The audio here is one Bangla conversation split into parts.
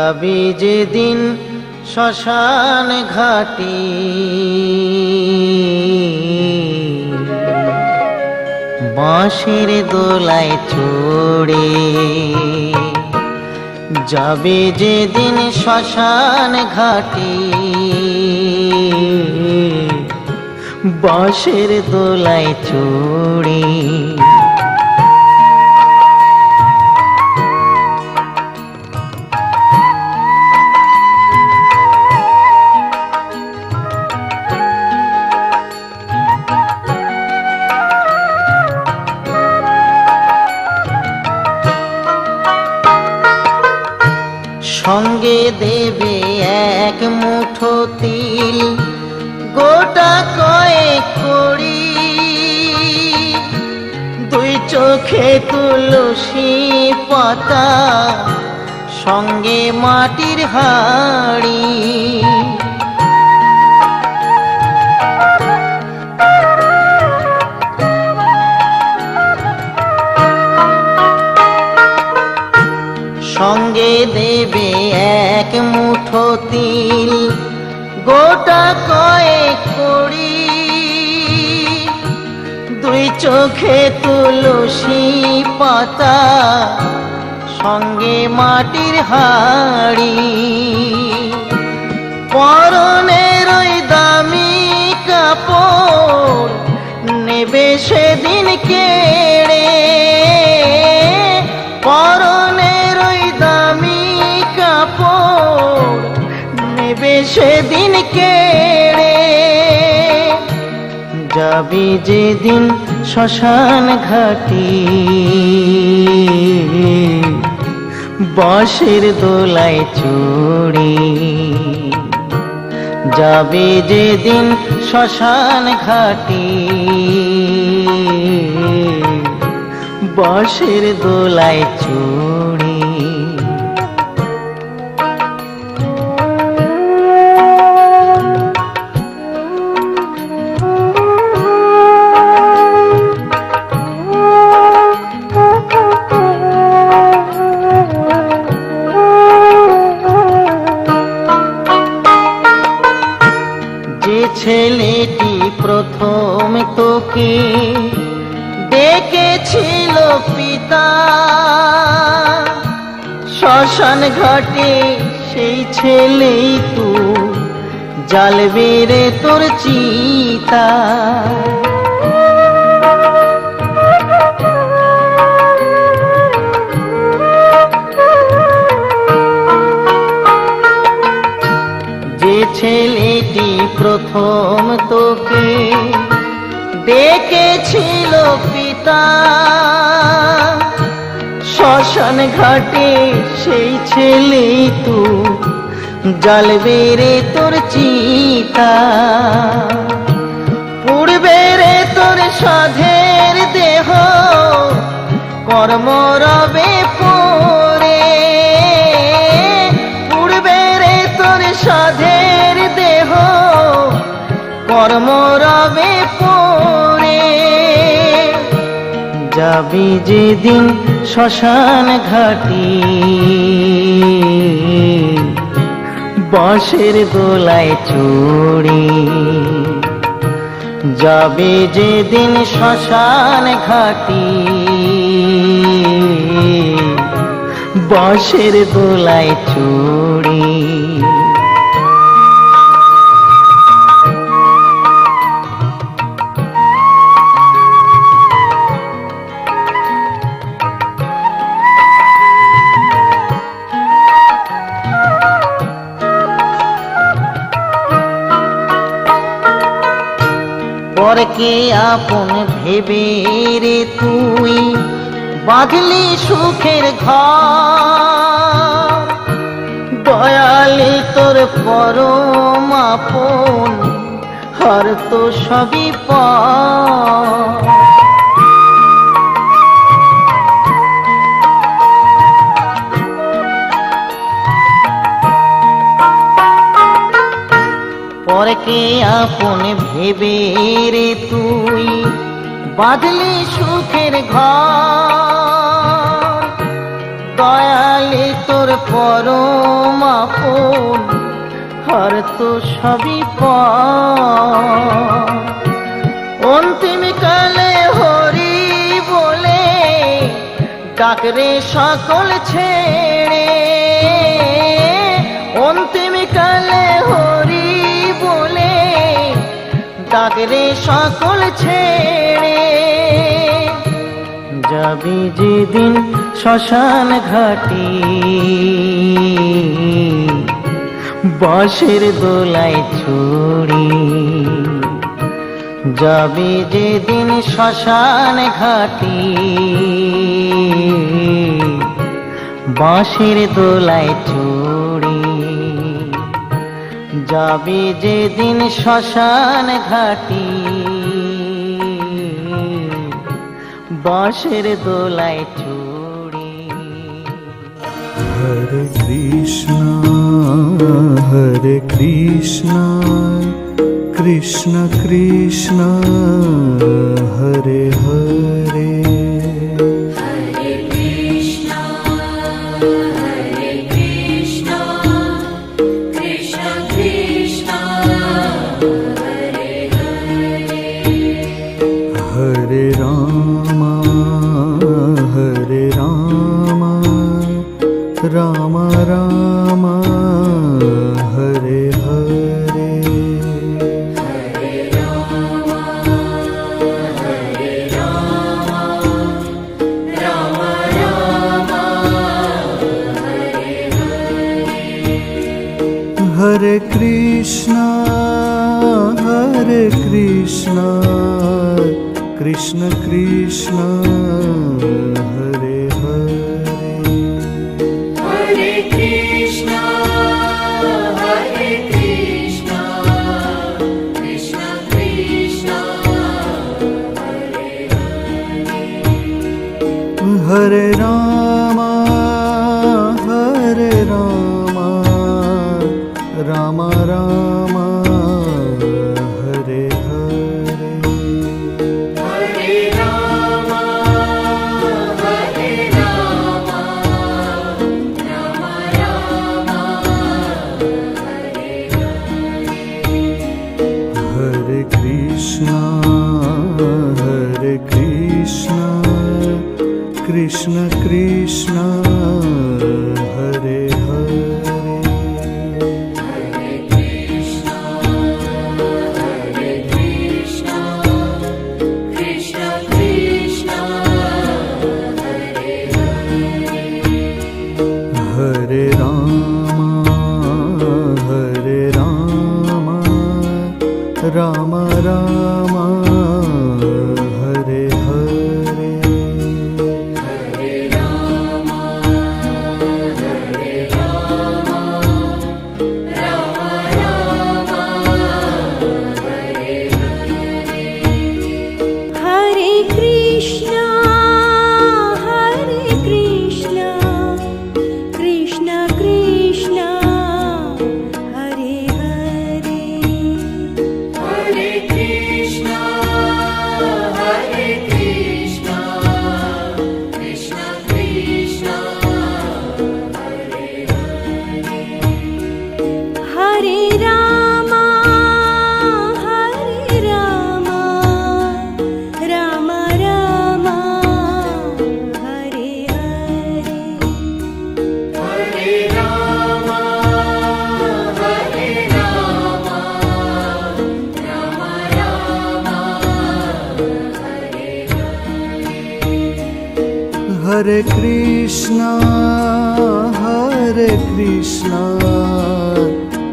যাবি যেদিন শ্মশান ঘাটি, বাঁশের দোলায় চড়ে। যাবে যেদিন শ্মশান ঘাটি, বাঁশের দোলায় চড়ে। সঙ্গে দেবে এক মুঠো তিল, গোটা কয়েক কড়ি, দুই চোখে তুলসী পাতা, সঙ্গে মাটির হাঁড়ি। সঙ্গে দেবে এক মুঠো তিল, গোটা কয়েক কড়ি, দুই চোখে তুলসী পাতা, সঙ্গে মাটির হাঁড়ি। পরনের ওই দামি কাপড় নেবে সেদিন কেড়ে। পরনের ওই দামি কাপড় নেবে সেদিন কেড়ে। যাবি যেদিন শ্মশান ঘাটি, বাঁশের দোলায় চড়ে। যাবে যেদিন শ্মশান ঘাটি, বাঁশের দোলায় চড়ে। যে ছেলেটি প্রথম তোকে ডেকেছিল পিতা, শ্মশান ঘাটে সেই ছেলেই তো জ্বালবে রে তোর চিতা। যে ছেলেটি প্রথম তোকে ডেকেছিল পিতা, শ্মশান ঘাটে সেই ছেলেই তো জ্বালবে রে তোর চিতা। পুড়বে রে তোর সাধের দেহ, কর্ম রবে পরে। পুড়বে রে তোর সাধের দেহ, কর্ম রবে পরে। যাবি যেদিন শ্মশান ঘাটি, বাঁশের দোলায় চড়ে। যাবে যেদিন শ্মশান ঘাটি, বাঁশের দোলায় চড়ে। পরকে আপন ভেবে রে তুই বাঁধলি সুখের ঘর। দয়ালি তোর পরম আপন, হর তো সবই পর। পরকে আপন ভেবে রে তুই বাঁধলি সুখের ঘর। দয়ালি তোর পরম আপন, আর তো সবই পর। অন্তিম কালে হরি বলে ডাকরে সকল ছেড়ে, অন্তিম কালে হরি বলে ডাকরে সকল ছেড়ে। যাবি যেদিন শ্মশান ঘাটি, বাঁশের দোলায় ছড়ি। যাবি যেদিন শ্মশান ঘাটি, বাঁশের দোলায় ছড়ি। যাবি যেদিন শ্মশান ঘাটি, বাঁশের দোলায় ছড়ি। হরে Krishna Krishna Krishna Hare Hare. Hare Krishna, Krishna Krishna, Hare Hare. Hare Rama, Rama Rama, Hare Hare. Hare Rama, Rama Rama, Hare Hare. Hare Krishna, Krishna Krishna, Hare Hare. Hare Krishna, Krishna Krishna, Hare Hare. Hare Rama, Rama Rama, Hare Hare. Hare Rama, Rama Rama, Hare Hare. Hare Krishna, Krishna Krishna, Hare Hare. Hare Krishna, Krishna Krishna, Hare Hare. Hare Rama, Rama Rama, Hare Hare. Hare Rama, Rama Rama, Hare Hare. Hare Krishna, Krishna Krishna, Hare Hare. Hare Krishna, Krishna Krishna, Hare Hare. Hare Rama, Rama Rama, Hare Hare. Hare Rama, Rama Rama, Hare Hare. Hare Krishna,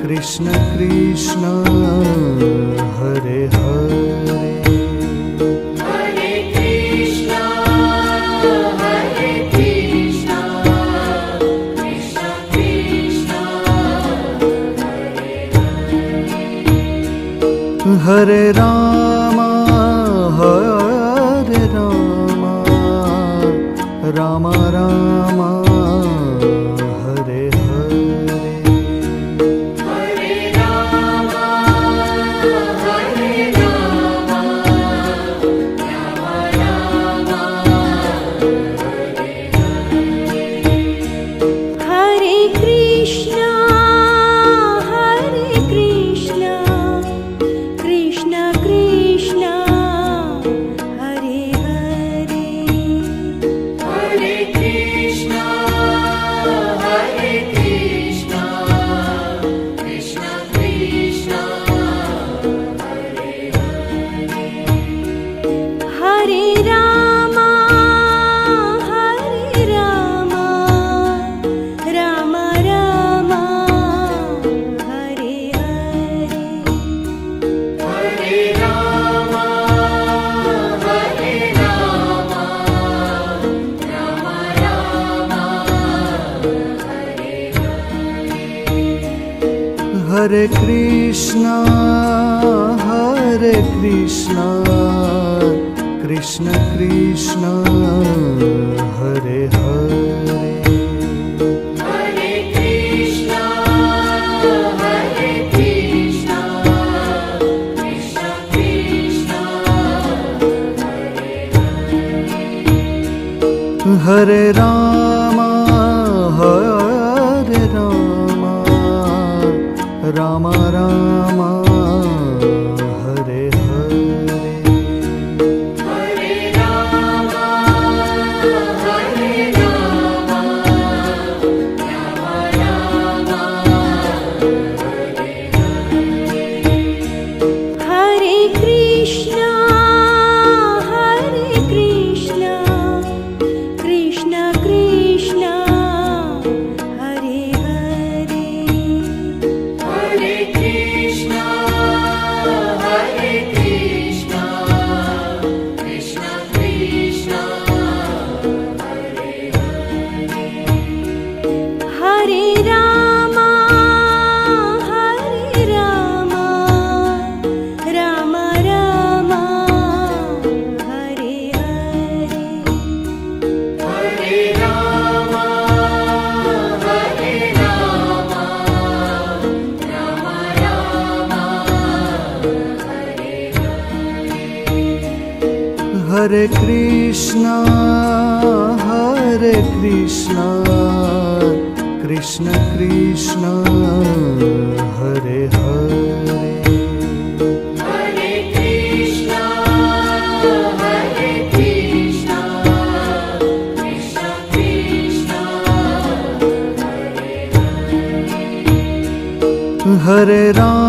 Krishna Krishna, Hare Hare. Hare Krishna, Krishna Krishna, Hare Hare. Hare Rama, Rama Rama, Hare Hare. Hare Rama, Rama Rama, Hare Hare. Hare Krishna, Krishna Krishna, Hare Hare. Hare Krishna, Krishna Krishna, Hare Rama, Rama Rama, Hare Hare. Hare Rama, Rama Rama, Hare Krishna, Krishna Krishna, Hare Hare. Hare Krishna, Krishna Krishna, Hare Rama, Rama Rama, Hare Hare. Hare Rama, Rama Rama, Hare Krishna, Krishna Krishna, Hare Hare. Hare Krishna, Krishna Krishna, Hare Rama,